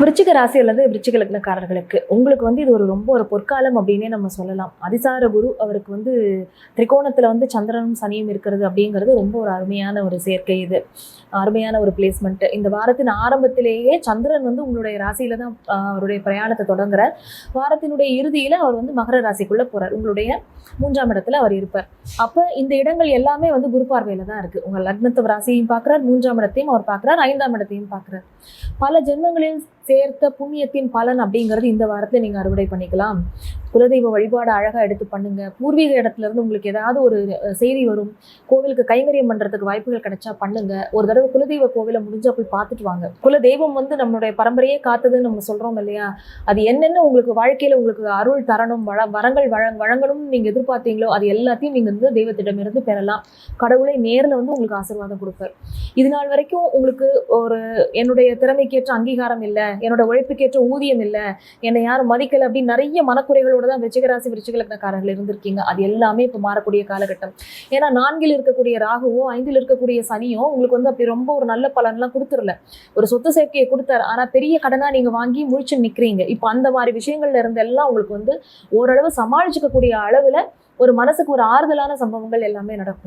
விருச்சிக ராசி அல்லது விருச்சிக லக்னக்காரர்களுக்கு உங்களுக்கு இது ரொம்ப ஒரு பொற்காலம் அப்படின்னே நம்ம சொல்லலாம். அதிசார குரு அவருக்கு திரிகோணத்துல சந்திரனும் சனியும் இருக்கிறது அப்படிங்கிறது ரொம்ப ஒரு அருமையான ஒரு சேர்க்கை. இது அருமையான ஒரு பிளேஸ்மெண்ட். இந்த வாரத்தின் ஆரம்பத்திலேயே சந்திரன் உங்களுடைய ராசியில தான் அவருடைய பிரயாணத்தை தொடங்குறார். வாரத்தினுடைய இறுதியில அவர் மகர ராசிக்குள்ள போறார். உங்களுடைய 3ஆம் இடத்துல அவர் இருப்பார். அப்ப இந்த இடங்கள் எல்லாமே குரு பார்வையில தான் இருக்கு. உங்க லக்னத்து ராசியையும் பார்க்கிறார், 3ஆம் இடத்தையும் அவர் பார்க்கிறார், 5ஆம் இடத்தையும் பார்க்கிறார். பல ஜென்மங்களில் சேர்த்த புண்ணியத்தின் பலன் அப்படிங்கிறது இந்த வாரத்துல நீங்க அறுவடை பண்ணிக்கலாம். குலதெய்வ வழிபாடு அழகா எடுத்து பண்ணுங்க. பூர்வீக இடத்துல இருந்து உங்களுக்கு ஏதாவது ஒரு செய்தி வரும், கோவிலுக்கு கைங்கரியம் பண்றதுக்கு வாய்ப்புகள் கிடைச்சா பண்ணுங்க. ஒரு தடவை குலதெய்வ கோவிலை முடிஞ்சா போய் பார்த்துட்டு வாங்க. குலதெய்வம் நம்மளுடைய பரம்பரையே காத்ததுன்னு நம்ம சொல்றோம் இல்லையா? அது என்னென்ன உங்களுக்கு வாழ்க்கையில உங்களுக்கு அருள் தரணும், வரங்கள் வழங்கணும் நீங்க எதிர்பார்த்தீங்களோ அது எல்லாத்தையும் நீங்க தெய்வத்திடமிருந்து பெறலாம். கடவுளை நேர்ல உங்களுக்கு ஆசீர்வாதம் கொடுப்பார். இது நாள் வரைக்கும் உங்களுக்கு ஒரு என்னுடைய திறமைக்கேற்ற அங்கீகாரம் இல்லை, என்னோட உழைப்புக்கேற்ற ஊதியம் இல்லை, என்னை யாரும் மதிக்கல அப்படின்னு நிறைய மனக்குறைகளோட தான் விருச்சிக ராசி விருச்சிக லக்னக்காரர்கள் இருந்திருக்கீங்க. அது எல்லாமே இப்போ மாறக்கூடிய காலகட்டம். ஏன்னா 4ல் இருக்கக்கூடிய ராகுவோ 5ல் இருக்கக்கூடிய சனியோ உங்களுக்கு அப்படி ரொம்ப ஒரு நல்ல பலன்லாம் கொடுத்துடல. ஒரு சொத்து சேர்க்கையை கொடுத்தாரு, ஆனா பெரிய கடனா நீங்க வாங்கி முழிச்சு நிக்கிறீங்க. இப்போ அந்த மாதிரி விஷயங்கள்ல இருந்து எல்லாம் உங்களுக்கு ஓரளவு சமாளிச்சுக்க கூடிய அளவுல ஒரு மனசுக்கு ஒரு ஆறுதலான சம்பவங்கள் எல்லாமே நடக்கும்.